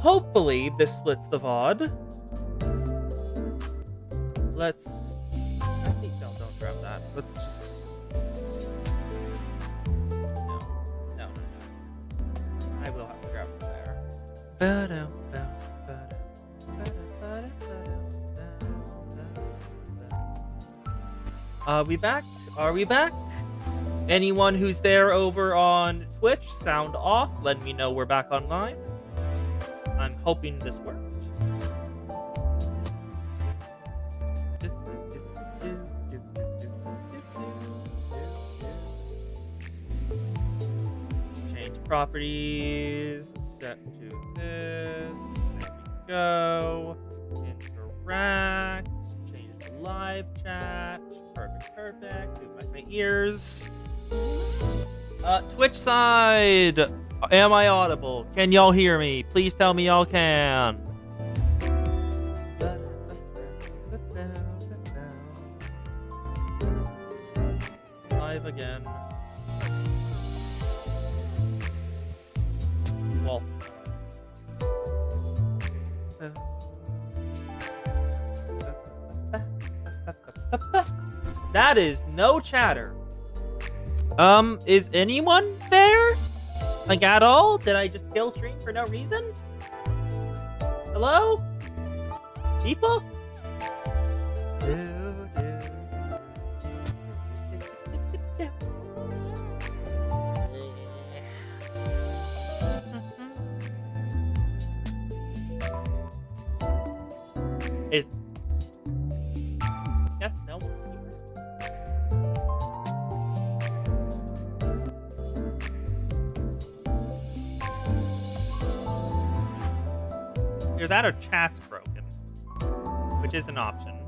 hopefully this splits the VOD. Let's... Actually, don't grab that. Let's just... No. I will have to grab it there. Are we back? Are we back? Anyone who's there over on Twitch, sound off. Let me know we're back online. I'm hoping this worked. Change properties. Set to this. There we go. Interact. Change the live chat. Perfect. Do my ears. Twitch side. Am I audible? Can y'all hear me? Please tell me y'all can. Live again. Well. That is no chatter. Is anyone there? Like, at all? Did I just kill stream for no reason? Hello? People? Is... Yes, no one's here. Either that or chat's broken, which is an option.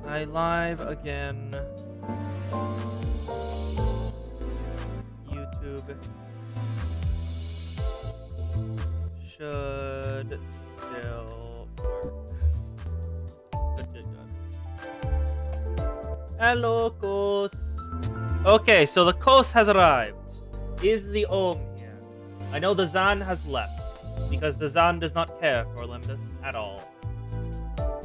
I live again. YouTube should still work. Good. Hello, Kos. Okay, so the Kos has arrived. Is the Ohm here? I know the Zan has left, because the Zan does not care for Limbus at all. Oh,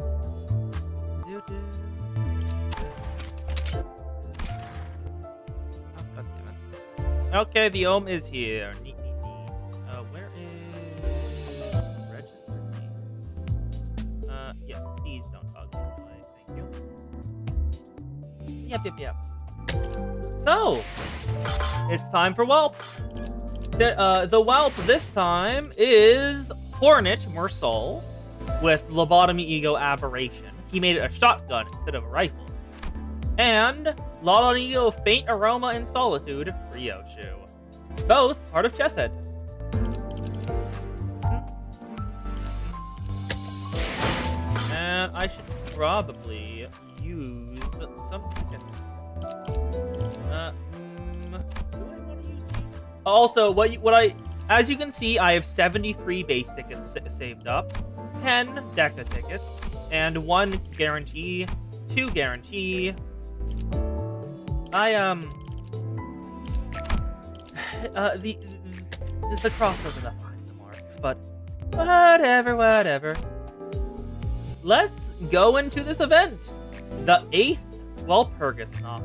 God damn it. Okay, the Ohm is here. Neat. Where is register names? Yeah, please don't bug me. Thank you. Yep. So, it's time for Whelp. The Whelp this time is Hornet Mursol with Lobotomy Ego Aberration. He made it a shotgun instead of a rifle. And Lobotomy Ego Faint Aroma and Solitude for Yoshu. Both part of Chesed. And I should probably use some tickets. Do I want to use these? Also, as you can see, I have 73 base tickets saved up, 10 Deca tickets, and 1 guarantee, 2 guarantee. The crossover that finds some marks, but whatever. Let's go into this event. The 8th Walpurgis Nacht.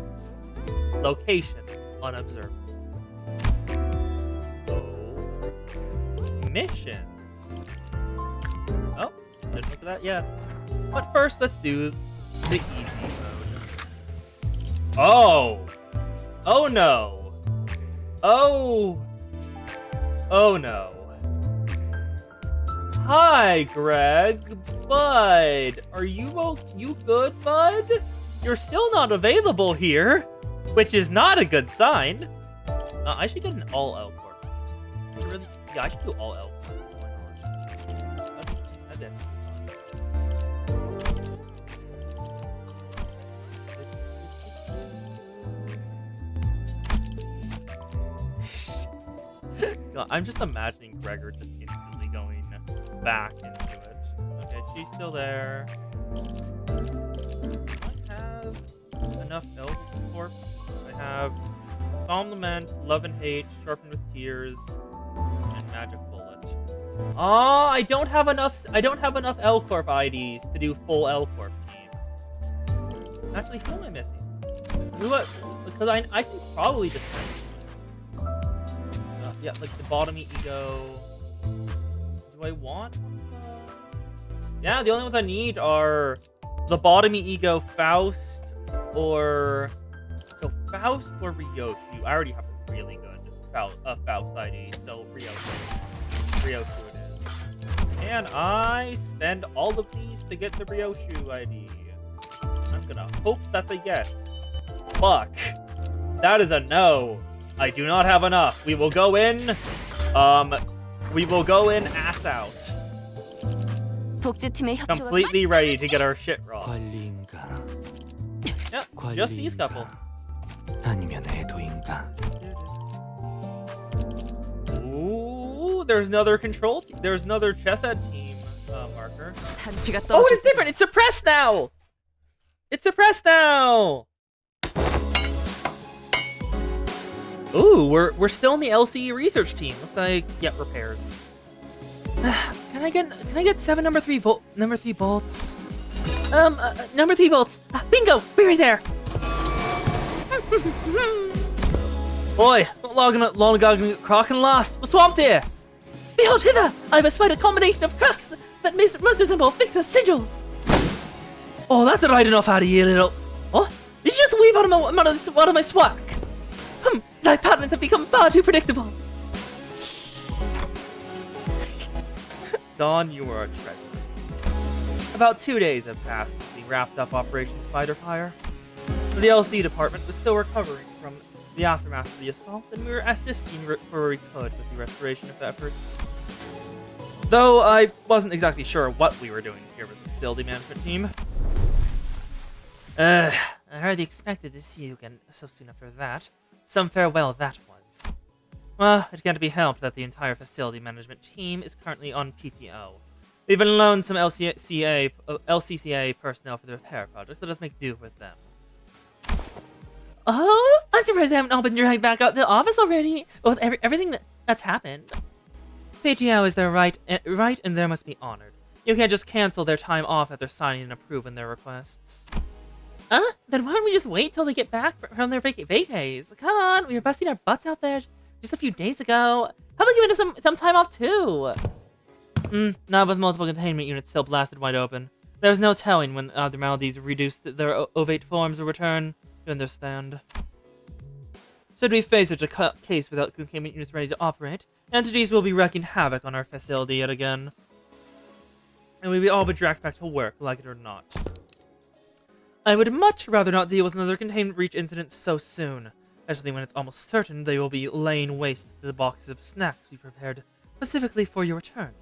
Location unobserved. Mission. Oh, didn't look at that yet. But first, let's do the easy mode. Oh no. Oh no. Hi, Greg. Bud, are you good, bud? You're still not available here, which is not a good sign. I should get an all-L court. Really? Yeah, I should do all-L court. Why not? That'd be God, I'm just imagining Gregor just instantly going back into it. Okay, she's still there. I have enough elves for. I have Calm Lament, Love and Hate, Sharpened with Tears, and Magic Bullet. Oh, I don't have enough L Corp IDs to do full L Corp team. Actually, who am I missing? Because I can probably just yeah, like the Lobotomy Ego. Do I want? Yeah, the only ones I need are the Lobotomy Ego, Faust, or Faust or Ryoku. I already have a really good Faust ID, so Ryoku it is. And I spend all of these to get the Ryoku ID. I'm gonna hope that's a yes. Fuck. That is a no. I do not have enough. We will go in ass out. Completely ready to get our shit rocked. Yep, just these couple. Ooh, there's another there's another Chesed team marker. Oh, it's different. It's suppressed now. It's suppressed now. Ooh, we're still in the LCE research team. Looks like repairs. Can I get 7 number 3 bolts? Number 3 bolts. Bingo! Be right there. Oi, not long ago crock and lost. We're swamped here. Behold hither! I have espied a combination of cracks that must resemble Fixer's sigil. Oh, that's right enough out of you, little. Oh, did you just weave out of my swag? Thy patterns have become far too predictable. Dawn, you are a treasure. About 2 days have passed since we wrapped up Operation Spiderfire. The LC department was still recovering from the aftermath of the assault, and we were assisting where we could with the restoration of efforts. Though I wasn't exactly sure what we were doing here with the facility management team. I hardly expected to see you again so soon after that. Some farewell that was. Well, it can't be helped that the entire facility management team is currently on PTO. We've been loaned some LCCA personnel for the repair projects. Let us make do with them. Oh, I'm surprised they haven't all been dragged back out to the office already. With everything that's happened. PTO is their right and they must be honored. You can't just cancel their time off after signing and approving their requests. Then why don't we just wait till they get back from their vacays? Come on, we were busting our butts out there just a few days ago. How about giving us some time off too? Not with multiple containment units still blasted wide open. There's no telling when abnormalities reduce their ovate forms or return. You understand. Should we face such a case without containment units ready to operate, entities will be wreaking havoc on our facility yet again. And we will all be dragged back to work, like it or not. I would much rather not deal with another containment breach incident so soon, especially when it's almost certain they will be laying waste to the boxes of snacks we prepared specifically for your return.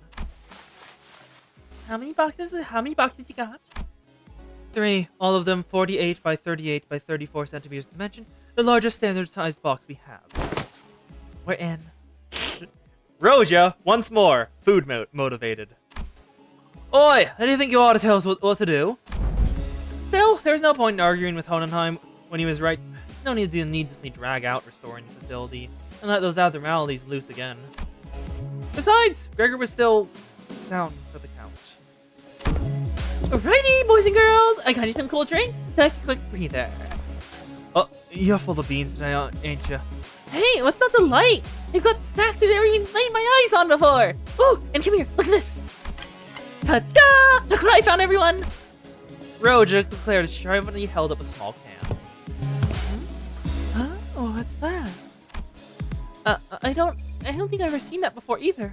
How many boxes you got? 3, all of them 48 by 38 by 34 centimeters dimension, the largest standard-sized box we have. We're in. Roja, once more, food motivated. Oi, how do you think you ought to tell us what to do? Still, there's no point in arguing with Honenheim when he was right. No need to needlessly drag out restoring the facility and let those abnormalities loose again. Besides, Gregor was still down for the count. Alrighty, boys and girls, I got you some cool drinks. Take a quick breather. Oh, you're full of beans today, ain't you? Hey, what's not the light? They've got snacks I've never even laid my eyes on before. Ooh, and come here, look at this. Ta-da! Look what I found, everyone. Roja declared sharply held up a small can. Huh? Oh, what's that? I don't think I've ever seen that before either.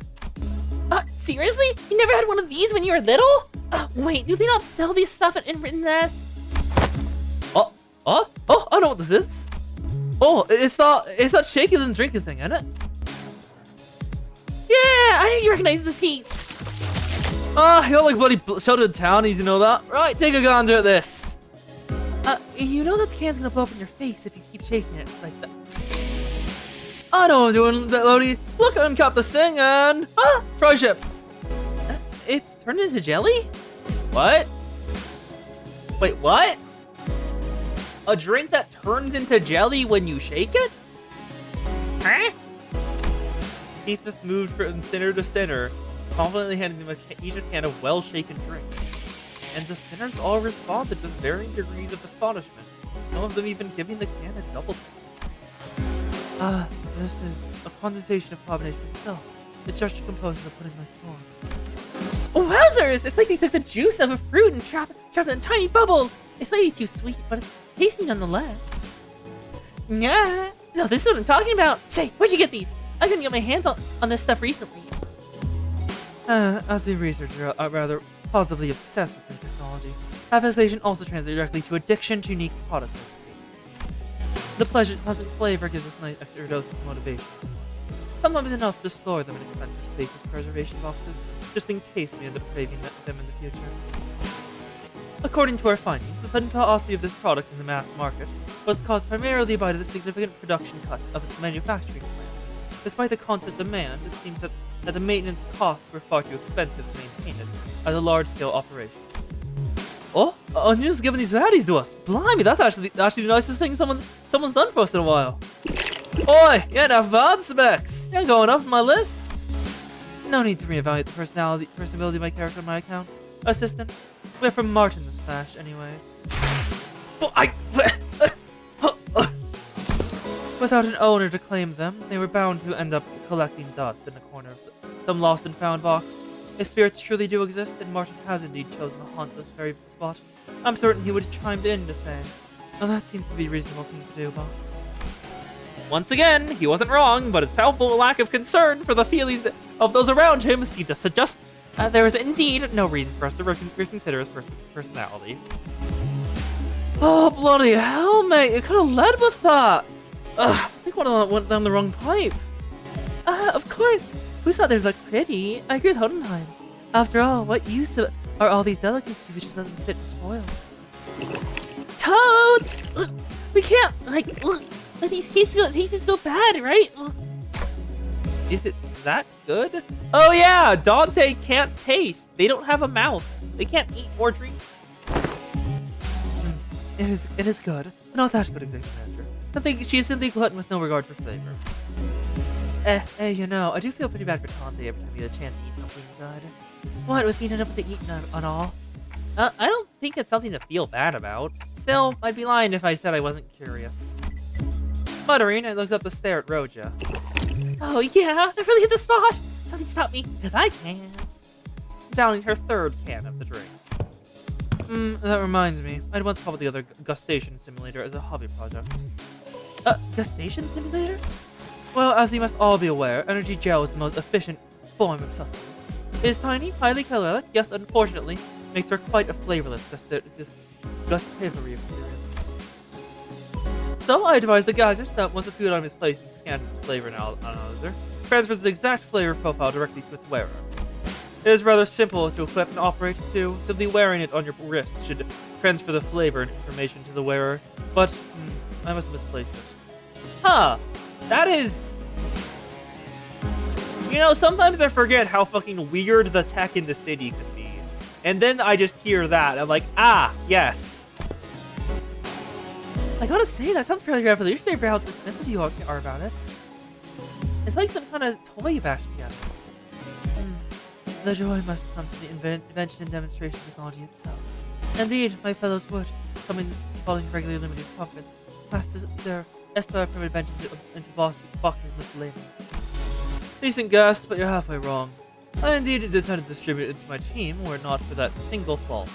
Seriously? You never had one of these when you were little? Wait, do they not sell these stuff at Inwritten Nests? Oh, I know what this is. Oh, it's that shaky and drinking thing, isn't it? Yeah, I knew you recognize this heat. You're like bloody sheltered townies, you know that? Right, take a gander at this. You know that the can's gonna blow up in your face if you keep shaking it like that. I know what I'm doing, Lodi. Look, uncap this thing and... try ship. It's turned into jelly? What? Wait, what? A drink that turns into jelly when you shake it? Heathcliff moved from sinner to sinner, confidently handing them each a can of well-shaken drink. And the sinners all responded with varying degrees of astonishment, some of them even giving the can a double tap. This is a condensation of carbonation itself. It's just composed in the pudding-like form. Oh, wowzers! It's like they took the juice of a fruit and trapped it in tiny bubbles! It's slightly too sweet, but it's tasty nonetheless. Yeah. No, this is what I'm talking about! Say, where'd you get these? I couldn't get my hands on this stuff recently. As we researchers are rather positively obsessed with new technology, affestation also translates directly to addiction to unique product recipes. The pleasant flavor gives us a nice extra dose of motivation. Sometimes enough to store them in expensive status preservation boxes, just in case we end up craving them in the future. According to our findings, the sudden paucity of this product in the mass market was caused primarily by the significant production cuts of its manufacturing plant. Despite the constant demand, it seems that the maintenance costs were far too expensive to maintain it as a large-scale operation. Oh, you're just giving these rowdies to us. Blimey, that's actually the nicest thing someone's done for us in a while. Oi, you're enough bad specs. You're going up my list. No need to reevaluate the personality of my character on my account. Assistant, we're from Martin's stash anyways. Without an owner to claim them, they were bound to end up collecting dust in the corner of some lost and found box. If spirits truly do exist, then Martin has indeed chosen to haunt this very spot. I'm certain he would have chimed in to say, well, that seems to be a reasonable thing to do, boss. Once again, he wasn't wrong, but his palpable lack of concern for the feelings of those around him seemed to suggest there is indeed no reason for us to reconsider his personality. Oh, bloody hell, mate, you could have led with that! I think one of them went down the wrong pipe. Of course. Who's thought they look pretty? I agree with Hodenheim. After all, what use are all these delicacies if we just let them sit and spoil? Toads! We can't, let these tastes go bad, right? Is it that good? Oh yeah, Dante can't taste. They don't have a mouth. They can't eat or drink. It is good. Not that good, Executive Manager. She is simply glutton with no regard for flavor. You know, I do feel pretty bad for Tante every time we get a chance to eat something good. What, with me enough with the eating on all? I don't think it's something to feel bad about. Still, I'd be lying if I said I wasn't curious. Muttering, I looked up the stair at Roja. Oh yeah, I really hit the spot! Somebody stop me, because I can. Downing her third can of the drink. That reminds me, I'd once cobbled the other gustation simulator as a hobby project. Gustation simulator? Well, as you must all be aware, energy gel is the most efficient form of sustenance. It is tiny, highly caloric, yes, unfortunately, makes for quite a flavorless gustatory experience. So I devised a gadget that, once a food item is placed and scanned its flavor analyzer, transfers the exact flavor profile directly to its wearer. It is rather simple to equip and operate too. Simply wearing it on your wrist should transfer the flavor information to the wearer, but I must have misplaced it. Huh, that is... You know, sometimes I forget how fucking weird the tech in the city could be. And then I just hear that, I'm like, yes. I gotta say, that sounds fairly revolutionary for how dismissive you are about it. It's like some kind of toy bashed together. The joy must come from the invention and demonstration technology itself. Indeed, my fellows would, falling regularly limited profits, pass their SR permit invention into boxes miscellaneous. Decent guess, but you're halfway wrong. I indeed intended to distribute it to my team were it not for that single fault.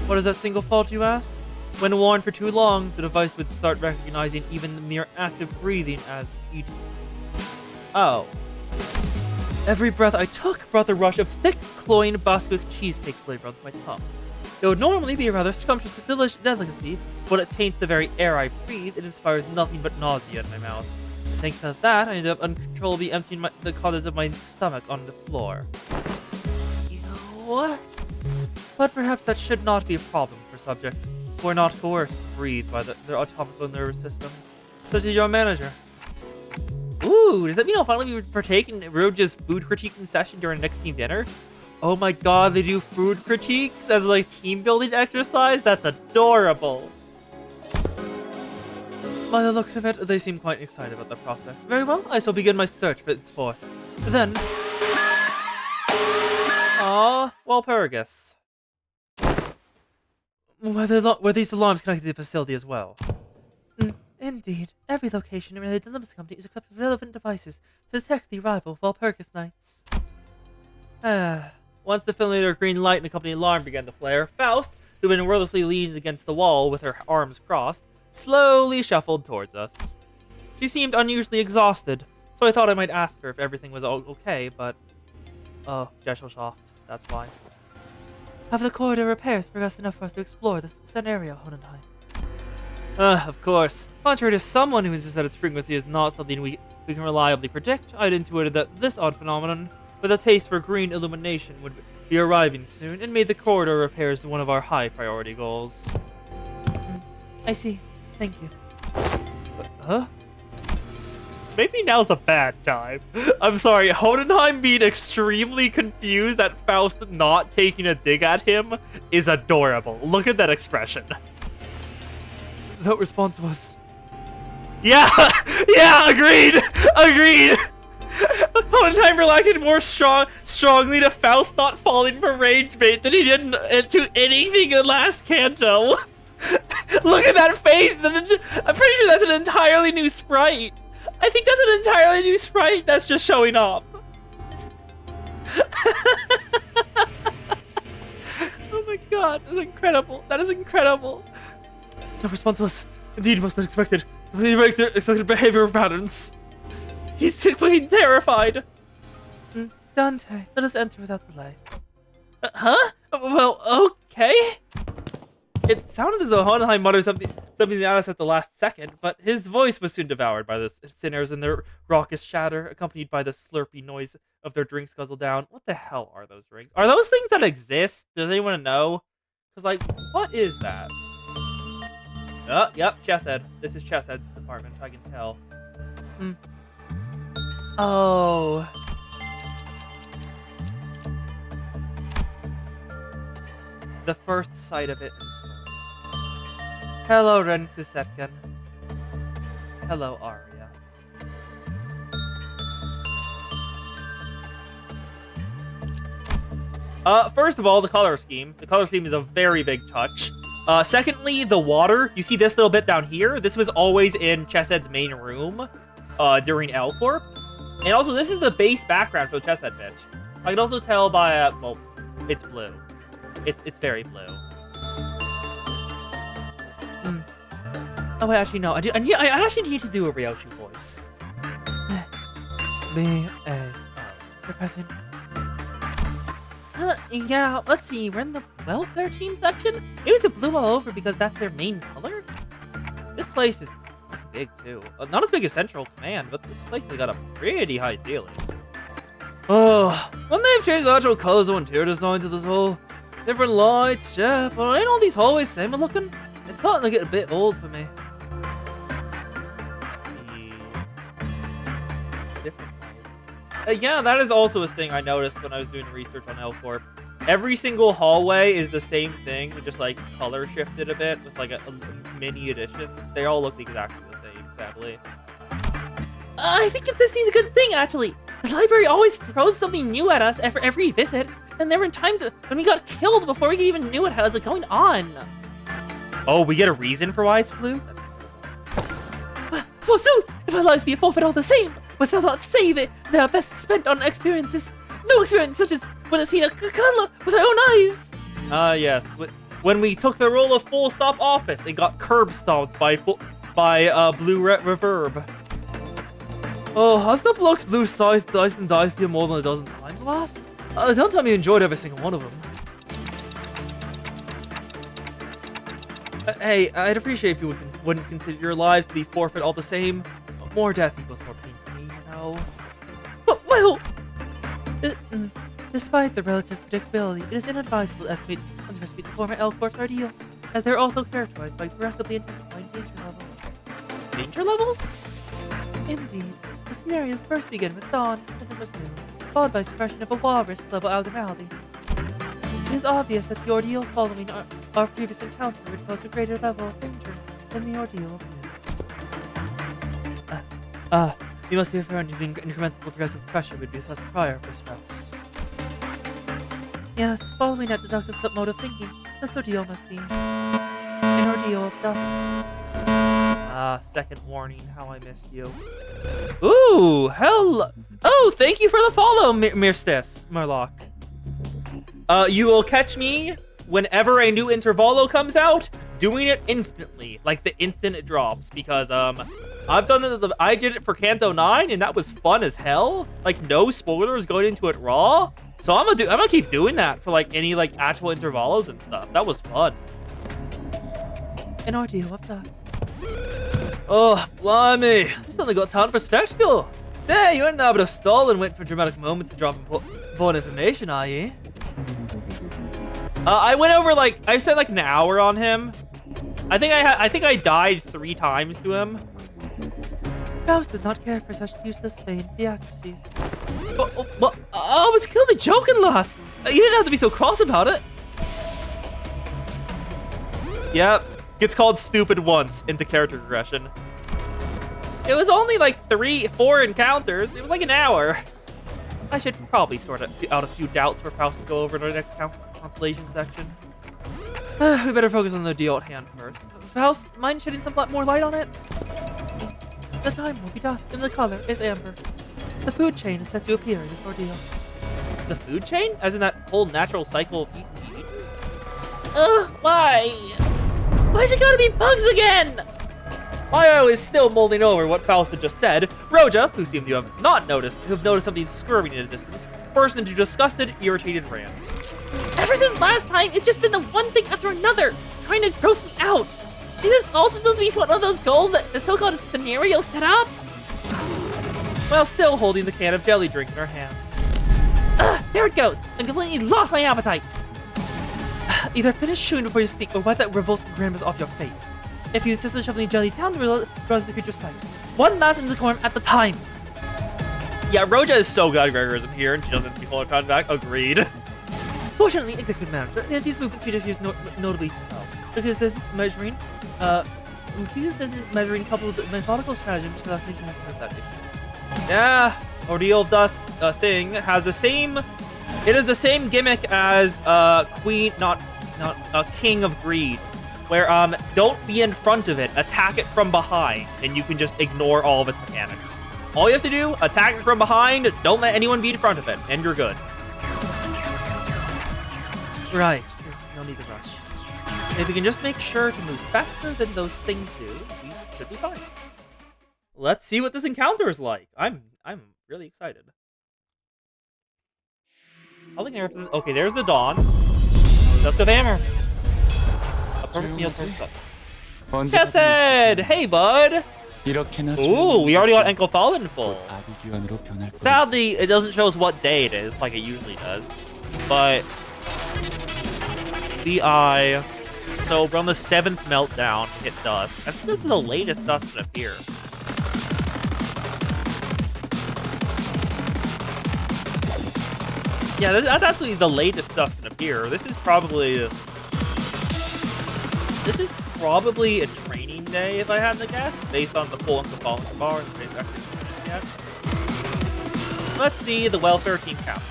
What is that single fault, you ask? When worn for too long, the device would start recognizing even the mere act of breathing as eating. Oh. Every breath I took brought the rush of thick, cloying Basque cheesecake flavor onto my tongue. It would normally be a rather scrumptious delicacy, but it taints the very air I breathe. It inspires nothing but nausea in my mouth. And thanks to that, I ended up uncontrollably emptying the contents of my stomach on the floor. Ew. But perhaps that should not be a problem for subjects who are not coerced to breathe by their autonomical nervous system, such as your manager. Ooh, does that mean I'll finally be partaking in Roja's food critiquing session during next team dinner? Oh my god, they do food critiques as like team building exercise? That's adorable. By the looks of it, they seem quite excited about the prospect. Very well, I shall begin my search for its forth. Then... Walpurgis. Were these alarms connected to the facility as well? Indeed. Every location related to the Limbus company is equipped with relevant devices to detect the arrival of Walpurgis Knights. Once the familiar green light and the company alarm began to flare, Faust, who had been wordlessly leaned against the wall with her arms crossed, slowly shuffled towards us. She seemed unusually exhausted, so I thought I might ask her if everything was all okay, but... Oh, Gesellschaft, that's why. Have the corridor repairs progressed enough for us to explore this scenario, Hohenheim? Of course. Contrary to someone who insists that its frequency is not something we can reliably predict, I'd intuited that this odd phenomenon, with a taste for green illumination, would be arriving soon, and made the corridor repairs one of our high priority goals. I see. Thank you. Huh? Maybe now's a bad time. I'm sorry, Hohenheim being extremely confused at Faust not taking a dig at him is adorable. Look at that expression. That response was... Yeah! Yeah, agreed! Agreed! Hohenheim reacted more strongly to Faust not falling for rage bait than he did to anything in last Canto. Look at that face! I'm pretty sure that's an entirely new sprite. I think that's an entirely new sprite that's just showing off. Oh my god, that's incredible. That is incredible. The response was indeed most unexpected. He breaks their expected behavior patterns. He's fucking terrified. Dante, let us enter without delay. Huh? Well, okay. It sounded as though Hohenheim muttered something at us at the last second, but his voice was soon devoured by the sinners and their raucous chatter, accompanied by the slurpy noise of their drinks guzzled down. What the hell are those rings? Are those things that exist? Does anyone know? Because, like, what is that? Oh, yep, Chesed. This is Chesed's department, I can tell. Oh. The first sight of it in Slime. Hello, Renku Setken. Hello, Arya. First of all, the color scheme. The color scheme is a very big touch. Secondly, the water. You see this little bit down here? This was always in Chesed's main room during L-Corp. And also, this is the base background for the Chesed bitch. I can also tell by, well, it's blue. It's very blue. Oh, wait, actually, no. I actually need to do a Ryoshi voice. Professor. Yeah, let's see. We're in the welfare team section? Maybe it's a blue all over because that's their main color? This place is big, too. Not as big as Central Command, but this place has got a pretty high ceiling. Oh, wouldn't they have changed the actual colors or interior designs of this whole... Different lights, yeah, but ain't all these hallways same looking? It's starting to get a bit old for me. Different lights. Yeah, that is also a thing I noticed when I was doing research on L-Corp. Every single hallway is the same thing, just like color shifted a bit with like a mini additions. They all look exactly the same, sadly. I think this is a good thing, actually. The library always throws something new at us after every visit. And there were times when we got killed before we even knew what was going on. Oh, we get a reason for why it's blue? Forsooth, if our lives be a forfeit all the same, must thou not say that they are best spent on experiences? No experience such as would have seen a color with our own eyes. Yes. When we took the role of Full Stop Office, it got curb stomped by Blue Reverb. Oh, has the block's blue scythe diced and diced here more than a dozen times last? Don't tell me you enjoyed every single one of them. Hey, I'd appreciate if you wouldn't consider your lives to be forfeit all the same. More death equals more pain for me, you know. But, well... Despite the relative predictability, it is inadvisable to underestimate the former L-Corp's ideals, as they're also characterized by progressively intensifying danger levels. Danger levels? Indeed. The scenarios first begin with dawn, and then was noon, followed by suppression of a walrus level abnormality. It is obvious that the ordeal following our previous encounter would pose a greater level of danger than the ordeal of noon. You must be referring to the incremental progressive pressure we discussed prior, Miss Faust. Yes, following that deductive mode of thinking, this ordeal must be an ordeal of dust. Second warning, how I missed you. Ooh, hell. Oh, thank you for the follow, Mirstis, Murloc. You will catch me whenever a new Intervalo comes out, doing it instantly, like the instant it drops, because, I've done it, I did it for Kanto 9, and that was fun as hell. Like, no spoilers going into it raw. So I'm gonna keep doing that for, like, any, like, actual Intervalos and stuff. That was fun. An ordeal of dust. Oh, blimey. Just only got time for spectacle. Say, you ain't able to stall and wait for dramatic moments to drop important information, are you? I went over, like, I spent, like, an hour on him. I think I died 3 times to him. Faust does not care for such useless vain theatrices. But I was clearly joking, lass. You didn't have to be so cross about it. Yep. Gets called stupid once into character regression. It was only like 4 encounters. It was like an hour. I should probably sort out a few doubts for Faust to go over in our next constellation section. We better focus on the deal at hand first. Faust, mind shedding some more light on it? The time will be dusk, and the color is amber. The food chain is set to appear in this ordeal. The food chain? As in that whole natural cycle of eating? Why? Why is it gotta be bugs again? While I was still mulling over what Faust had just said, Roja, who seemed to have noticed something scurrying in the distance, burst into disgusted, irritated rants. Ever since last time, it's just been the one thing after another, trying to gross me out. Is it also supposed to be one of those goals that the so-called scenario set up? While still holding the can of jelly drink in her hands. There it goes! I completely lost my appetite! Either finish chewing before you speak, or wipe that revolting grimace off your face. If you insist on shoving the jelly down the the creature's sight. One last in the corn at the time! Yeah, Roja is so glad Gregor isn't here, and she doesn't be holding her back. Agreed. Fortunately, Executive Manager, the entity's movement speed is notably slow. Because there's measuring, coupled with methodical strategy, which allows nature to have that issue. Yeah, Ordeal of Dusk thing has the same. It is the same gimmick as King of Greed, where don't be in front of it, attack it from behind, and you can just ignore all of its mechanics. All you have to do, attack it from behind, don't let anyone be in front of it, and you're good. Right, no need to rush. If we can just make sure to move faster than those things do, we should be fine. Let's see what this encounter is like. I'm really excited. Okay, there's the Dawn. Dusk of Hammer. A perfect meal for himself. Chesed! Hey, bud! Ooh, we already got Enkelthal in full. Sadly, it doesn't show us what day it is, like it usually does. But BI. So we're on the 7th meltdown, hit dust. I think this is the latest dust to appear. Yeah, that's actually the latest dust can appear. This is probably a training day, if I had to guess, based on the full Uncle Fallen bar. Yet. Let's see the Welfare Team count.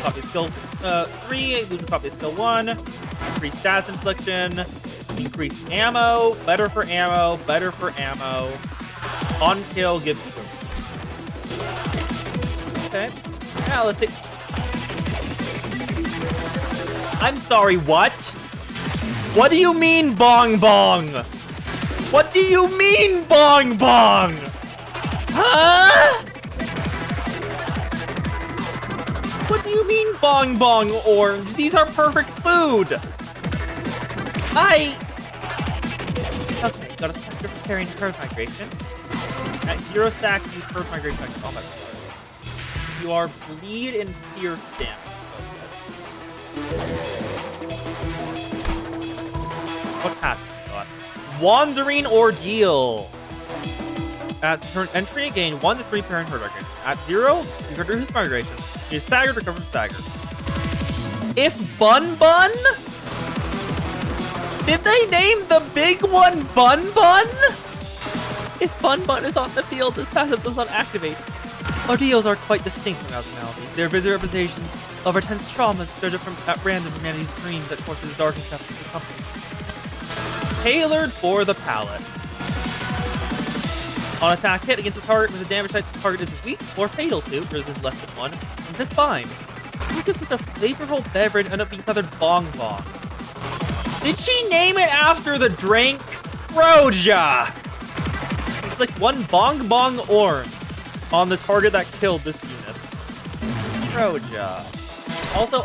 Copy skill 3, losing copy skill 1, increased stats infliction, increased ammo, better for ammo, on kill gives you. Okay, now let's take. I'm sorry, what? What do you mean, bong bong? What do you mean, bong bong? Huh? What do you mean, bong bong orange? These are perfect food. Okay, got a sector for carrying herd migration. At 0 stack, use herd migration on combat. You are bleed and fierce damage. What path you got? Wandering Ordeal. At turn entry, gain 1 to 3 parent herd migration. At 0, you reduce migration. You stagger to recover from stagger. If Bun Bun? Did they name the big one Bun Bun? If Bun Bun is on the field, this passive does not activate. Ordeals are quite distinct from abnormalities. They are visual representations of intense traumas judged from at random from humanity's dreams that torture the darkest depths of the company. Tailored for the palate. On attack hit against a target with a damage type the target is weak or fatal to, resistance less than 1, and it's fine. Look at such a flavorful beverage and end up being feathered Bong Bong. Did she name it after the drink? Roja! It's like one Bong Bong orange on the target that killed this unit. Roja. Also,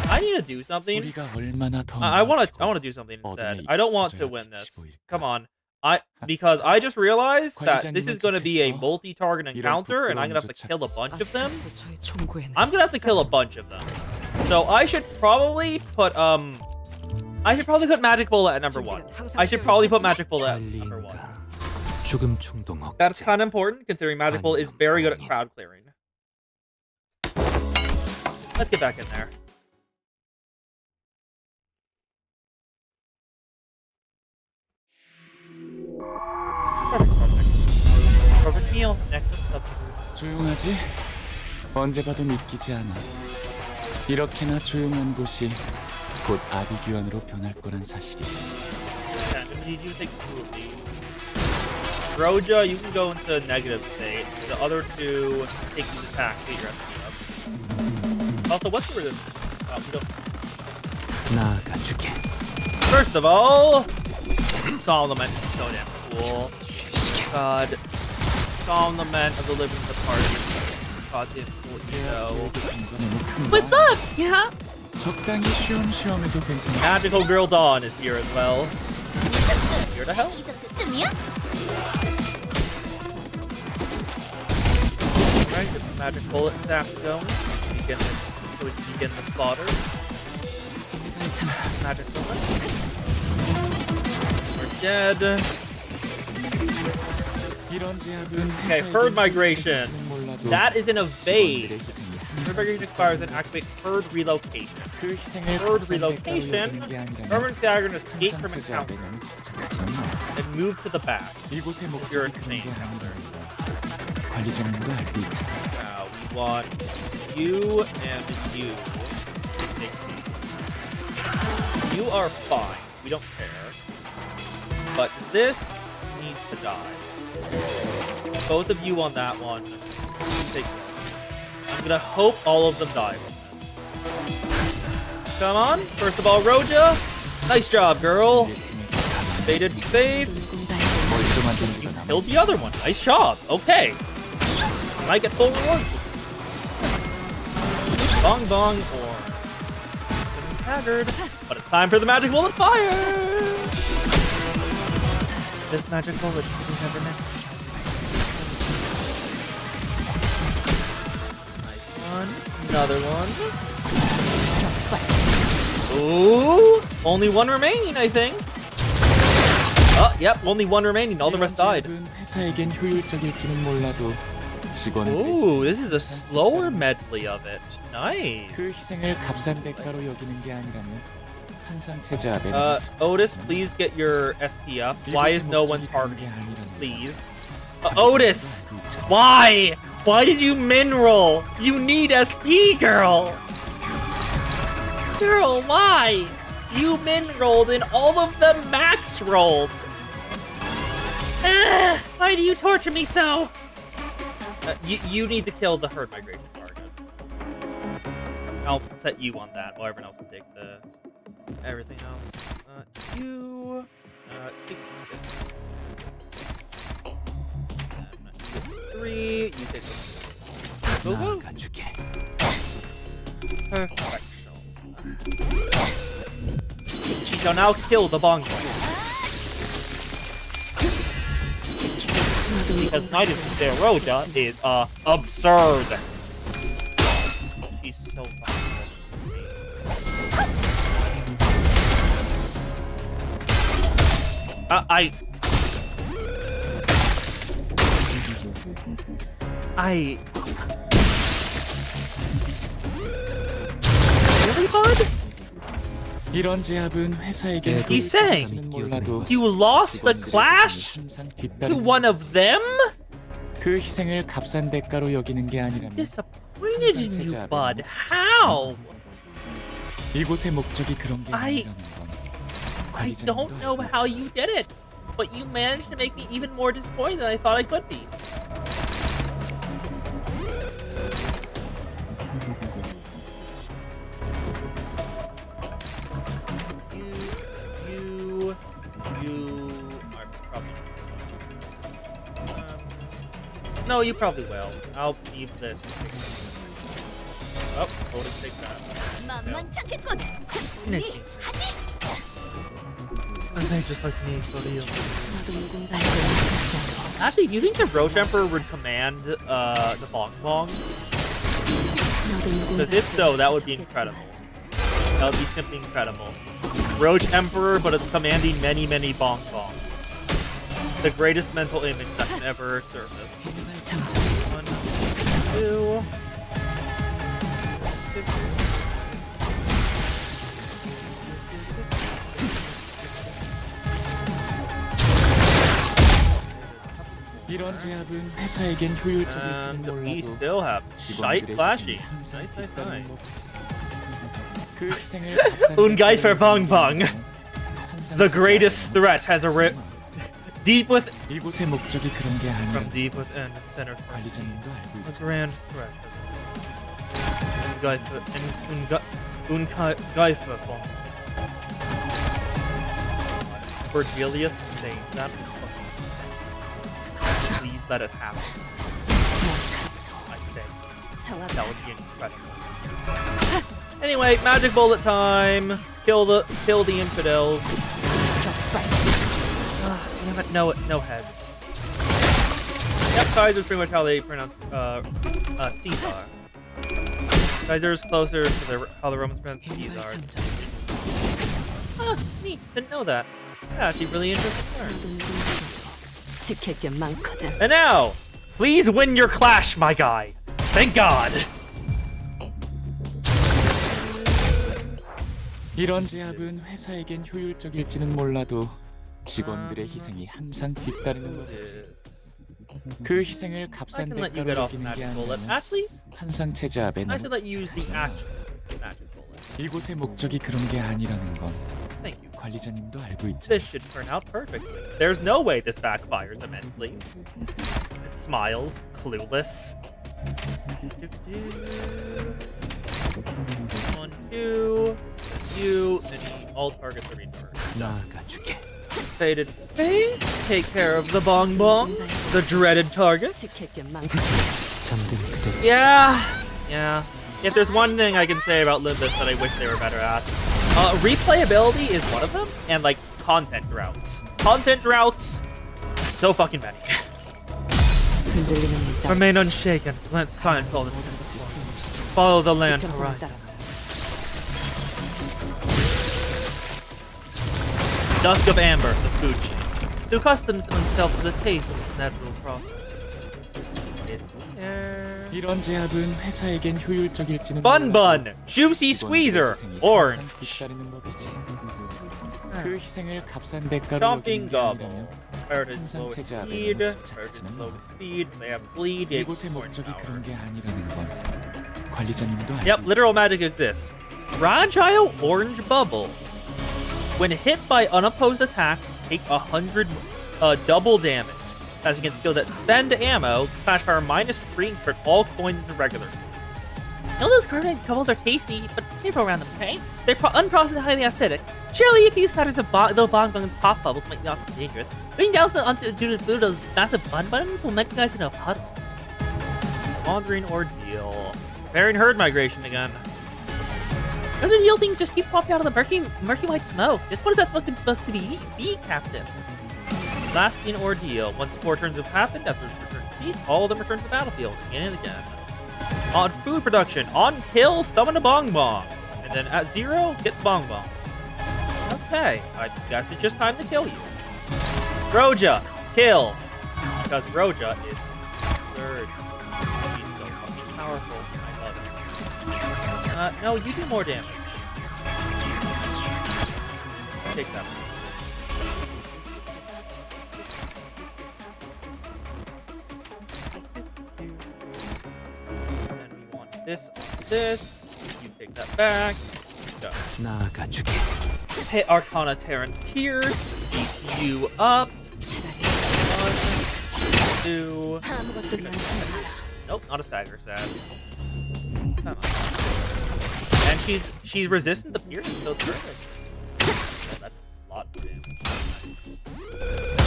I need to do something. I want to do something instead. I don't want to win this. Come on. Because I just realized that this is going to be a multi-target encounter, and I'm going to have to kill a bunch of them. I'm going to have to kill a bunch of them. So I should probably put Magic Bullet at number 1. I should probably put Magic Bullet at number 1. That's kind of important, considering Magic Bullet is very good at crowd clearing. Let's get back in there. Perfect meal. Next substitute. 조용하지? 언제 봐도 믿기지 않아. 이렇게나 조용한 곳이 곧 아비규환으로 변할 거란 사실이. Yeah, I'm gonna need you to take 2 of these. Roja, you can go into negative state. The other 2 take these attacks, get your SP up. Also, what's the resistance? We don't. 나아가주게. First of all, Solament is so damn cool. God. Solament of the living departed. God damn cool. What's up? Yeah? 적당히 쉬엄쉬엄해도 괜찮아. Magical Girl Dawn is here as well. Here to help. Alright, get some magic bullet stacks going. Begin the slaughter. Magic bullet. We're dead. Okay, herd migration. That is an evade. Herd migration expires and activate herd relocation. Herd relocation. Herman's dagger and escape from encounter. And move to the back. You're insane. Now we want you and you. You are fine. We don't care. But this needs to die. Both of you on that one. Take this. I'm gonna hope all of them die from this. Come on. First of all, Roja. Nice job, girl. They did save. You killed the other one. Nice job. Okay. I might get full reward. Bong bong or haggard. But it's time for the magic bullet fire. This magic bullet is never missed. Nice one. Another one. Ooh! Only one remaining, I think. Oh, yep, only one remaining. All the rest died. 회사에겐 효율적일지는 몰라도 Ooh, this is a slower medley of it. Nice. 그 희생을 값싼 대가로 여기는 게 아니라면 한상 체제 아베. Otis, please get your SP up. Why is no one targeting? Please. Otis! Why? Why did you min roll? You need SP, girl! Girl, why? You min rolled and all of them max rolled. Why do you torture me so? You need to kill the herd migration target. I'll set you on that while everyone else can take the everything else. You take this. 3. You take this. Go go. Perfection. She shall now kill the Bong Bong. Because Knight is Roja is absurd. She's so fucking Really, bud? 이런 제압은 회사에겐 He's saying 몰라도 You lost the clash 항상 to 뒤따르는 one of them? 그 희생을 값싼 대가로 여기는 게 아니라면 Disappointed in you, bud. How? 이곳의 목적이 그런 게 I 아니라는 건 I 관리자님도 don't know 알고 how 있죠. you did it, but you managed to make me even more disappointed than I thought I could be. You are probably. No, you probably will. I'll leave this. Oh, hold it, take that. 만만찮겠군. Nice. They just like me, so do you. 나도 누군가에게 의지하지 않아. Actually, do you think the Roach Emperor would command the Bong Bong? 나도 Because if so, that would be 의지하겠지만 incredible. That would be simply incredible. Roach Emperor, but it's commanding many, many Bong Bongs. The greatest mental image that can ever surface. 정말 정정. 1, 2. 이런 제압은 회사에겐 효율적일지는 And we 몰라도 still have shite 직원들의 flashy. 희생이 항상 Nice, nice, 뒤따르는 nice. 법이지. 그 희생을 값싼 Ungai for 대가로 Bong Bong. 여기는 항상 The greatest 제압하는 threat has arisen deep with 이곳의 목적이 그런 게 from 아니라 deep within the center. 관리자님도 알고 A 있죠. grand threat. Ungai for Bong. Cornelius saying that is fucking insane. Please let it happen. I think 정확. that would be incredible. Anyway, magic bullet time. Kill the infidels. Damn it, no heads. Yep, Kaiser's pretty much how they pronounce Caesar. Kaiser's closer to how the Romans pronounce 정말 Caesar. 정정. Neat. Didn't know that. Yeah, actually really interesting to learn. 나도 누군가에게 지킬 게 많거든. And now, please win your clash, my guy. Thank God. 이런 제압은 회사에겐 효율적일지는 몰라도 직원들의 희생이 항상 뒤따르는 법이지. 그 희생을 I 값싼 can let you 대가로 get off 여기는 게 magic bullet. 아니라면 Actually, 환상 체제압에 I should let you use the 넘어지지. actual magic bullet. 이곳의 목적이 그런 게 아니라는 건 Thank you. 관리자님도 알고 있죠. This should turn out perfectly. There's no way this backfires immensely. Smiles, clueless. 1, 2, you, and all targets are returned. 나가주게. Faded Fate, take care of the Bong Bong, the dreaded target. 지킬 게 많. Yeah. If there's one thing I can say about Limbus that I wish they were better at, replayability is one of them, and like content droughts. Content droughts, so fucking many. 흔들리는 물살. Remain unshaken, plant silence all this. Follow the land 지켜서 horizon. 따라가. Dusk of Amber, the food chain, who accustoms oneself to the taste of the natural process. It's here. 이런 제압은 회사에겐 효율적일지는 Bun 몰라도 Bun, Juicy 직원들의 Squeezer, 희생이 Orange. 항상 뒤따르는 법이지. 그 희생을 값싼 대가로 Chomping 여기는 게 Gobble. 아니라면 Pirates 항상 lowest 체제압에 speed, 너무 Pirates 집착하지는 lowest speed, they have bleed, they have 이곳의 corn 목적이 power. 그런 게 아니라는 건 관리자님도 알고 Yep, 있죠. literal magic exists. Fragile Orange Bubble. When hit by unopposed attacks, take 100 double damage. As against skills that spend ammo, Clash Power -3 for all coins into regular. Now those carbonate bubbles are tasty, but careful around them, okay? They're unprocessed and highly acidic. Surely if you use patterns of the Bong Bong's pop bubbles might not be dangerous. Putting down the those massive bun buttons will make you guys in a puddle. Wandering Ordeal. Preparing herd migration again. Those ordeal things just keep popping out of the murky white smoke. Just what is that smoke supposed to be, Captain? Lasting Ordeal. Once 4 turns have happened, after return to peace, all of them return to the battlefield again and again. On food production, on kill, summon a Bong Bong. And then at 0, get the Bong Bong. Okay, I guess it's just time to kill you. Roja, kill. Because Roja is absurd. He's so fucking powerful. I love it. No, you do more damage. take that. And we want this on this. You take that back. Go. 나아가주게. Hit Arcana Terran Pierce. Beat you up. 1, 2. 아무것도 나한테 Nope, not a stagger, sad. Come on. And she's resistant to pierce, so it's perfect. Yeah, that's a lot of damage. Nice.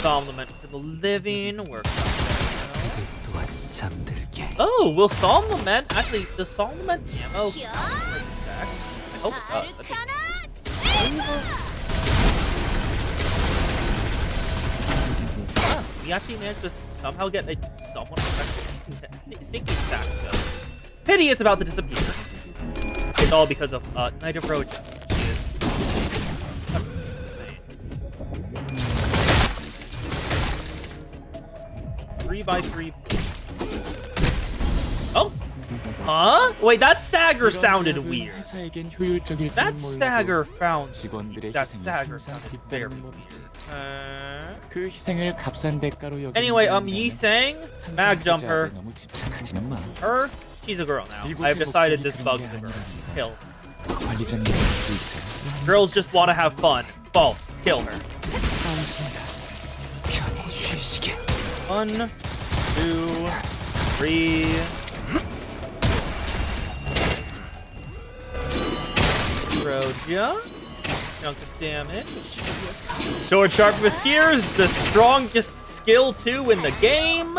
Somnament for the living. Work on that. 잠들게. Oh, will Somnament actually does Somnament ammo count for attack? I hope it does. Wow, we actually managed to somehow get a somewhat effective sinking attack though. Pity it's about to disappear. It's all because of Knight of Roja. She is insane. 3x3. Oh! Huh? Wait, that stagger sounded weird. 회사에겐 효율적일지는 That 몰라도 stagger 직원들의 that 희생이 stagger 항상 sounded very 뒷받는 weird. 법이지. 그 희생을 값싼 대가로 여기는 Anyway, 사람이라면 Yi Sang, mag 항상 jumper. 제작에 너무 집착하지는 마. Her, she's a girl now. 이곳의 I've decided 목적이 this 그런 bug 게 is a girl. 아니라는 Kill. 관리자님의 말도 있잖아. Girls just want to have fun. False. Kill her. 당신이다. 편히 쉬시게. 1, 2, 3. Roja. Chunk of damage. Sword sharp with gears. The strongest skill 2 in the game.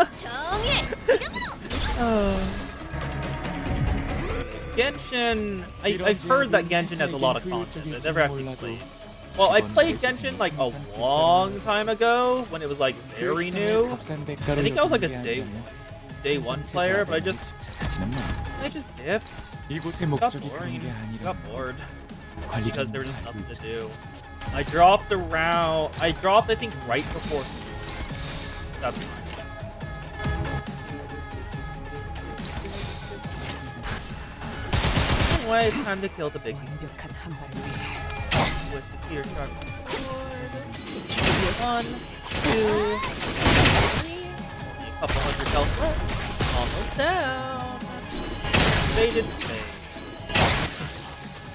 Genshin. I've heard that Genshin has a lot of content. I've never actually played. Well, I played Genshin like a long time ago when it was like very new. I think I was like a day one player, but I just dipped. 이곳의 Got 목적이 boring. 그런 게 아니라 Got bored because there was 관리자님의 nothing 말도 to 있잖아. do. I dropped around. I dropped I think right before. That's fine. Anyway, it's time to kill the big 완벽한 한 발을 위해 with the tear sharp. 1, 2, 3. A couple hundred health left. Almost down. Faded fade.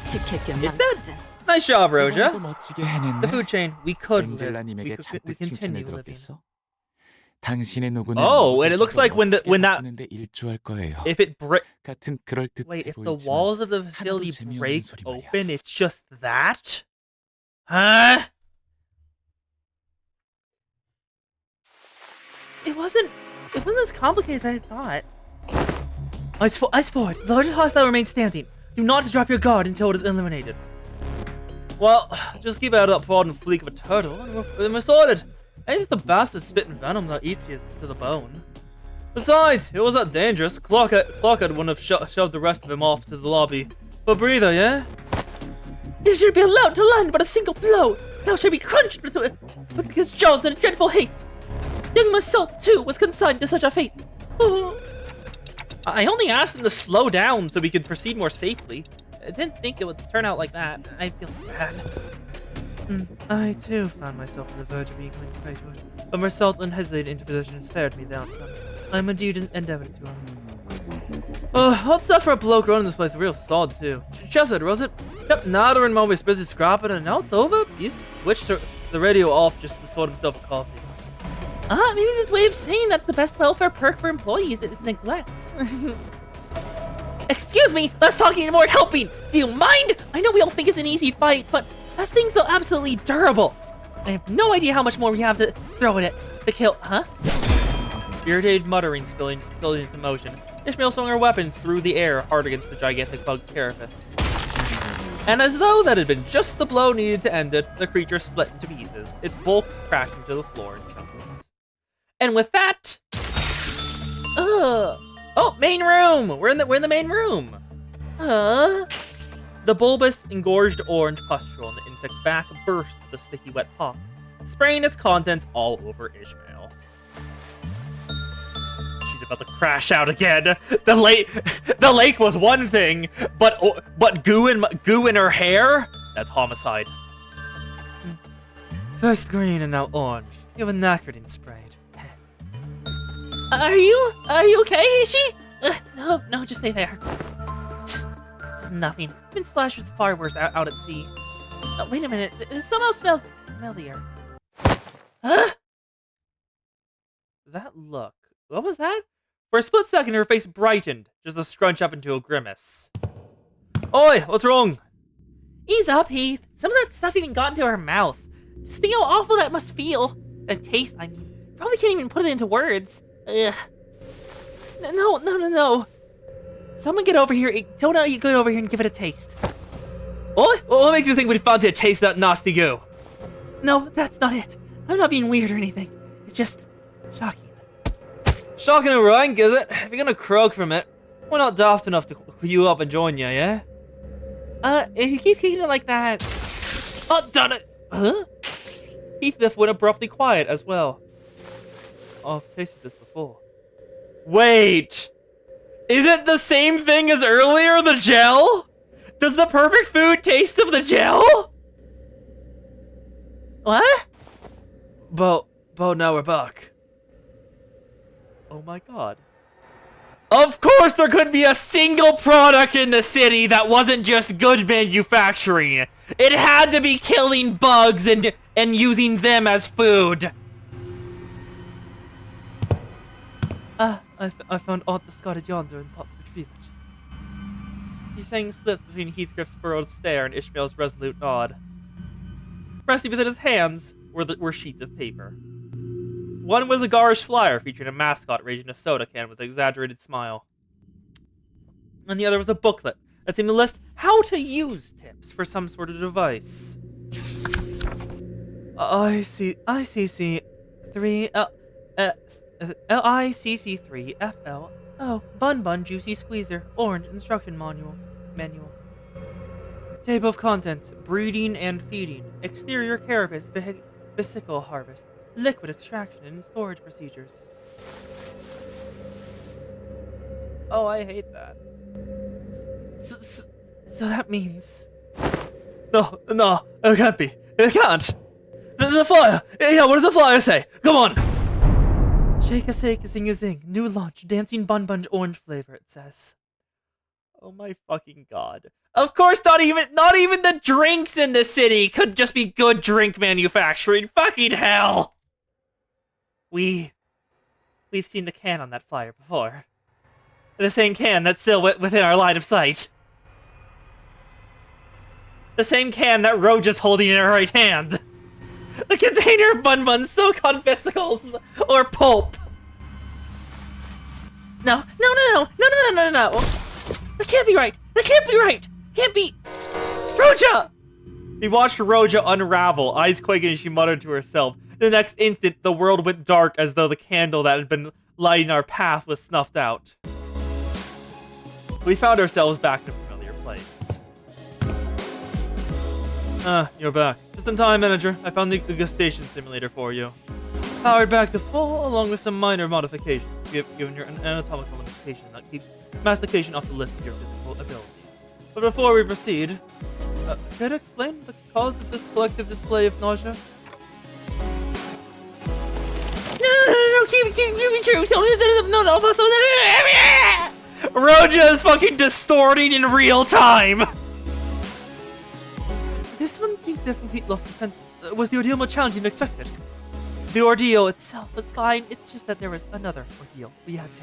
지킬 게 It's 많거든. Nice job, 이번에도 Roja. 멋지게 The 해냈네. food chain. We could live. 엔젤라님에게 We 잔뜩 continue 칭찬을 living. 들었겠어? 당신의 노고는 Oh, and it looks like when that 데 일조할 거예요. if it break. 같은 그럴듯해 Wait, if the 보이지만 walls of the facility 재미없는 break 소리 말이야. open, it's just that? Huh? It wasn't as complicated as I thought. Ice forward. The largest hostile remains standing. Do not drop your guard until it is eliminated. Well, just keep out of that prod and fleek of a turtle, and we're sorted. And it's the bastard spitting venom that eats you to the bone. Besides, it wasn't that dangerous. Clockhead wouldn't have shoved the rest of him off to the lobby. But breather, yeah? You should be allowed to land but a single blow. Thou should be crunched with his jaws in a dreadful haste. Young Marcel, too, was consigned to such a fate. Oh. I only asked him to slow down so we could proceed more safely. I didn't think it would turn out like that. I feel so bad. I, too, found myself on the verge of being infatuated, but Marcel's unhesitating interposition spared me the outcome. I'm indeed endeavored to what's that for a bloke running this place? Real solid, too. Chesed, was it? Yep, Nada and Mom was busy scrapping, and now it's over? He's switched the radio off just to sort himself a coffee. Maybe this way of saying that's the best welfare perk for employees is neglect. Excuse me, less talking and more helping. Do you mind? I know we all think it's an easy fight, but that thing's so absolutely durable. I have no idea how much more we have to throw at it to kill, huh? Irritated muttering spilling into motion. Ishmael swung her weapon through the air hard against the gigantic bug's carapace. And as though that had been just the blow needed to end it, the creature split into pieces. Its bulk crashed into the floor in chunks. And with that... Oh, main room! We're in the main room! The bulbous, engorged orange pustule on the insect's back burst with a sticky wet pop, spraying its contents all over Ishmael. She's about to crash out again. The lake was one thing, but goo in her hair? That's homicide. First green and now orange. You have a knack for getting sprayed. Are you okay, Ishi? No, just stay there. This is nothing. Been splashed with fireworks out at sea. Wait a minute, it somehow smells familiar. Huh? That look. What was that? For a split second, her face brightened, just to scrunch up into a grimace. Oi, what's wrong? Ease up, Heath. Some of that stuff even got into her mouth. Just think how awful that must feel. A taste, I mean. Probably can't even put it into words. Ugh. No. Someone get over here. Don't you get over here and give it a taste. Oi, what makes you think we'd fancy a taste of that nasty goo? No, that's not it. I'm not being weird or anything. It's just shocking. Shocking and rank, is it? If you're gonna croak from it, we're not daft enough to queue up and join you, yeah? If you keep kicking it like that... Oh, done it! Huh? Heathcliff went abruptly quiet as well. Oh, I've tasted this before. Wait! Is it the same thing as earlier, the gel? Does the perfect food taste of the gel? What? But now we're back. Oh my god. Of course there could be a single product in the city that wasn't just good manufacturing. It had to be killing bugs and using them as food. I found aught discarded yonder and thought to retrieve it. His saying slipped between Heathcliff's furrowed stare and Ishmael's resolute nod. Resting within his hands were sheets of paper. One was a garish flyer featuring a mascot raising a soda can with an exaggerated smile. And the other was a booklet that seemed to list how to use tips for some sort of device. ICC 3 LICC 3 FL. Oh, Bun Juicy Squeezer. Orange instruction manual. Table of contents: breeding and feeding, exterior carapace, vesicle harvest, liquid extraction and storage procedures. Oh, I hate that. So that means... No, it can't be. It can't. The flyer. Yeah, what does the flyer say? Come on. Shake a zing a zing. New launch, dancing bun orange flavor, it says. Oh my fucking god. Of course not even the drinks in the city could just be good drink manufacturing. Fucking hell. We've seen the can on that flyer before. The same can that's still within our line of sight. The same can that Roja's holding in her right hand. The container of Bun so-called vesicles or pulp. No. That can't be right. Can't be. Roja! He watched Roja unravel, eyes quaking as she muttered to herself. The next instant, the world went dark as though the candle that had been lighting our path was snuffed out. We found ourselves back in a familiar place. You're back. Just in time, manager. I found the degustation simulator for you. Powered back to full, along with some minor modifications, given your anatomical limitation that keeps mastication off the list of your physical abilities. But before we proceed, care to explain the cause of this collective display of nausea? No, keep it true. No, Roja is fucking distorting in real time! This one seems to have completely lost the senses. Was the ordeal more challenging than expected? The ordeal itself was fine. It's just that there was another ordeal we had to.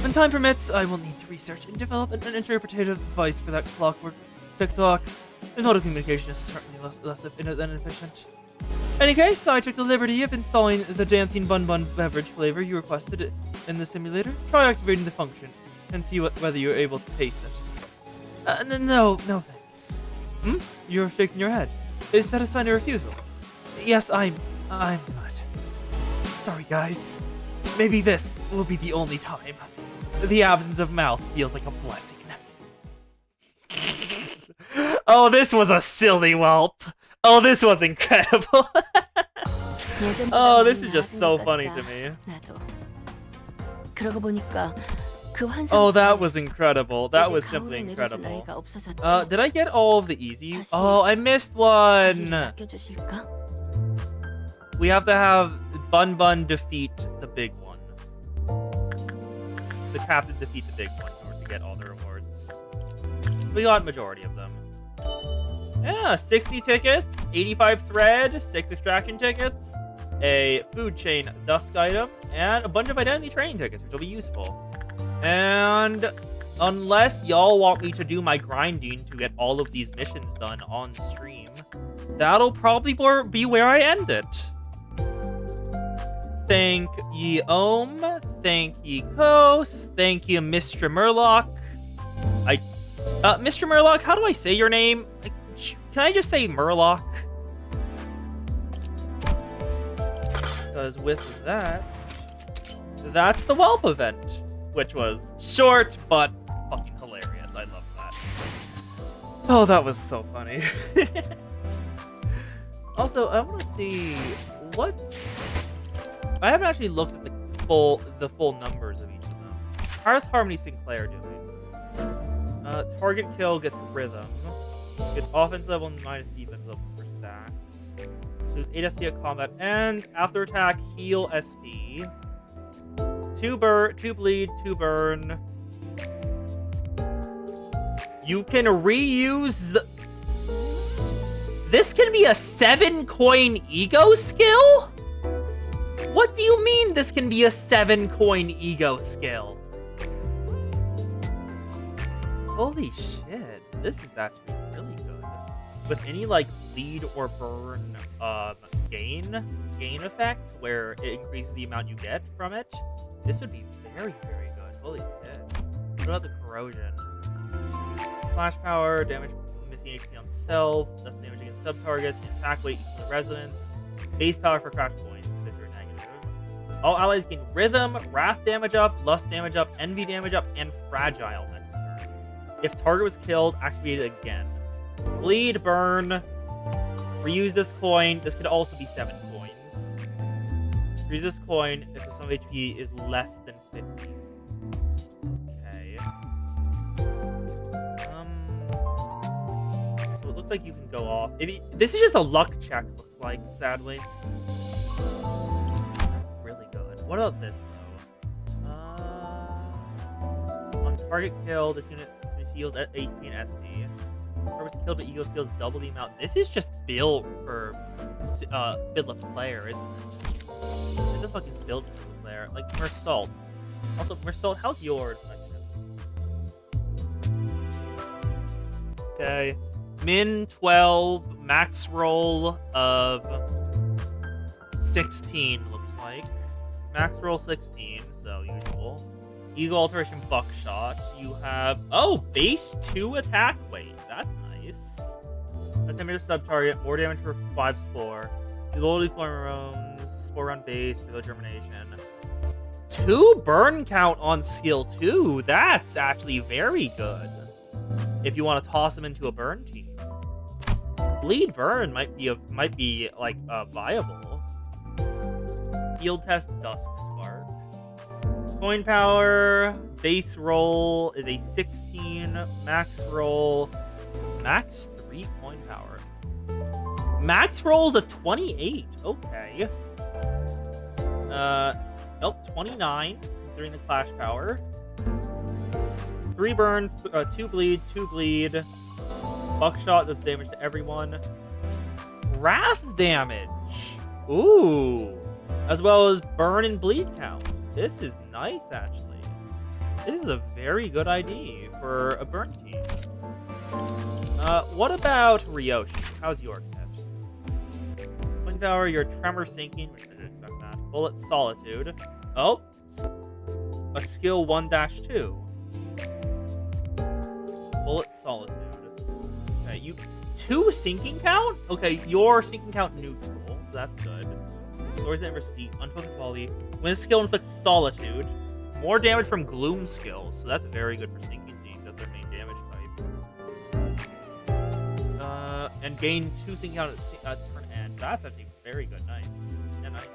When time permits, I will need to research and develop an interpretative device for that clockwork TikTok. The mode of communication is certainly less than efficient. In any case, I took the liberty of installing the dancing bun beverage flavor you requested in the simulator. Try activating the function and see whether you're able to taste it. No thanks. You're shaking your head. Is that a sign of refusal? Yes, I'm not. Sorry, guys. Maybe this will be the only time. The absence of mouth feels like a blessing. Oh, this was a silly whelp. Oh, this was incredible. Oh, this is just so funny to me. Oh, that was incredible. That was simply incredible. Did I get all of the easies? Oh, I missed one. We have to have Bun Bun defeat the big one. The captain defeat the big one in order to get all the rewards. We got majority of them. Yeah, 60 tickets, 85 thread, 6 extraction tickets, a food chain dusk item, and a bunch of identity training tickets, which will be useful. And unless y'all want me to do my grinding to get all of these missions done on stream, that'll probably be where I end it. Thank ye Ohm, thank ye Kos, thank you Mr. Murloc. Mr. Murloc, how do I say your name? Can I just say Murloc? Because with that, that's the Whelp event, which was short but fucking hilarious. I love that. Oh, that was so funny. Also, I want to see I haven't actually looked at the full numbers of each of them. How's Harmony Sinclair doing? Target kill gets rhythm. Gets offense level minus defense level for stacks. Lose 8 SP at combat and after attack heal SP. 2 bleed, 2 burn. You can reuse This can be a 7-coin ego skill? What do you mean this can be a 7-coin ego skill? Holy shit, this is actually really good. With any like bleed or burn gain effect where it increases the amount you get from it, this would be very, very good. Holy shit. What about the corrosion? Flash power, damage missing HP on self, less damage against sub-targets, attack weight equal to resonance, base power for crash points, because you're negative. All allies gain rhythm, wrath damage up, lust damage up, envy damage up, and fragile next turn. If target was killed, activate it again. Bleed, burn, reuse this coin. This could also be 7 coins. Reuse this coin if the sum of HP is less than 50. Okay. So it looks like you can go off. This is just a luck check, looks like, sadly. That's really good. What about this, though? On target kill, this unit heals at 18 SP. Or was killed, but ego skills double the amount. This is just built for Fiddler player, isn't it? This is fucking built for Fiddler player. Like Mersault. Also, Mersault, how's yours? Okay. Min 12, max roll of 16, looks like. Max roll 16, so usual. Ego alteration buckshot. You have base 2 attack weight. That's nice. That's damage to sub-target. More damage for 5 spore. Loyalty pheromones. Spore on base. Reload germination. 2 burn count on skill 2. That's actually very good. If you want to toss them into a burn team. Bleed burn might be viable. Field test dusk spark. Coin power, base roll is a 16, max roll, max 3 coin power. Max roll is a 28, okay. Nope, 29, considering the clash power. 3 burn, 2 bleed, 2 bleed. Buckshot does damage to everyone. Wrath damage, ooh. As well as burn and bleed count. This is nice, actually. This is a very good ID for a burn team. What about Ryoshi? How's your catch? Wind power, your tremor sinking, which I didn't expect that. Bullet solitude. Oh, a skill 1-2. Bullet solitude. Okay, you 2 sinking count? Okay, your sinking count neutral, so that's good. Stories that receipt, unfocused volley. When a skill inflicts solitude, more damage from gloom skills, so that's very good for sinking teams. That's their main damage type. And gain 2 sinking count at turn end. That's actually very good. Nice. Yeah, nice.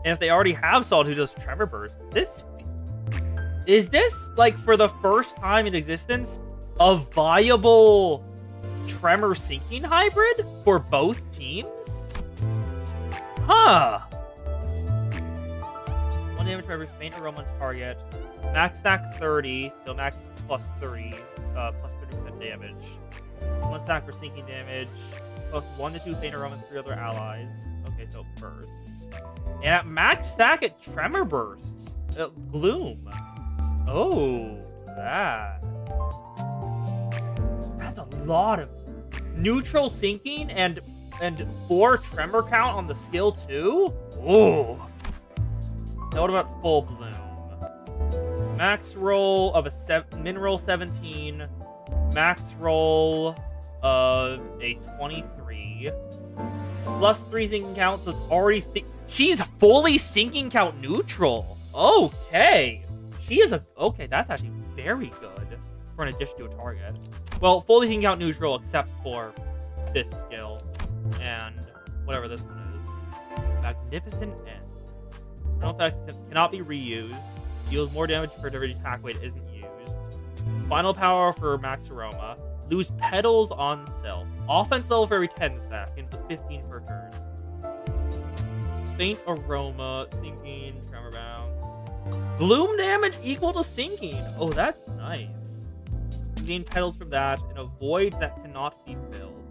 And if they already have solitude, does tremor burst. Is this like for the first time in existence a viable Tremor Sinking hybrid for both teams? Huh. 1 damage for every faint aroma on target. Max stack 30, so max plus 3, plus 30% damage. 1 stack for sinking damage, plus 1 to 2 faint aroma and 3 other allies. Okay, so bursts. And at max stack, it tremor bursts. Gloom. Oh, that's a lot of neutral sinking and 4 tremor count on the skill too. Oh. Now what about full bloom? Max roll of min roll 17, max roll of a 23, plus 3 sinking count, so it's already she's fully sinking count neutral. Okay. She is okay, that's actually very good for an addition to a target. Well, fully sinking count neutral except for this skill and whatever this one is. Magnificent End. No effects cannot be reused. Deals more damage for every attack weight isn't used. Final power for Max Aroma. Lose petals on self. Offense level for every 10 stack, and 15 per turn. Faint Aroma, Sinking, Tremor Bounce. Gloom damage equal to Sinking. Oh, that's nice. You gain petals from that, and a void that cannot be filled.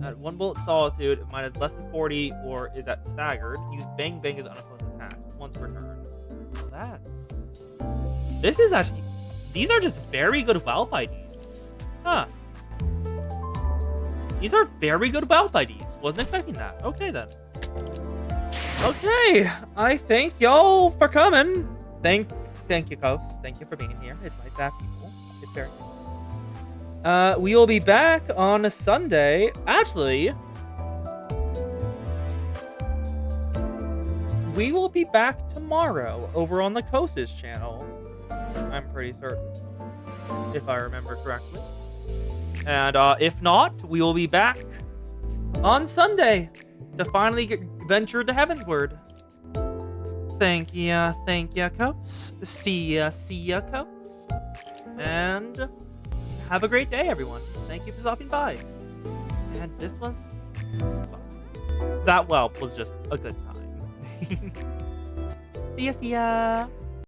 At 1 bullet Solitude, minus less than 40 or is at staggered. Use Bang Bang as unopposed attack once per turn. This is actually... These are just very good Wealth IDs. Huh. These are very good Wealth IDs. Wasn't expecting that. Okay, then. Okay. I thank y'all for coming. Thank you, Coast. Thank you for being here. It's nice to have people. It's very nice. We will be back on a Sunday. Actually... we will be back tomorrow over on the Kos's channel. I'm pretty certain, if I remember correctly. And if not, we will be back on Sunday to finally venture to Heavensward. Thank ya, Kos. See ya, Kos. And have a great day, everyone. Thank you for stopping by. And this was fun. That whelp was just a good time. See ya.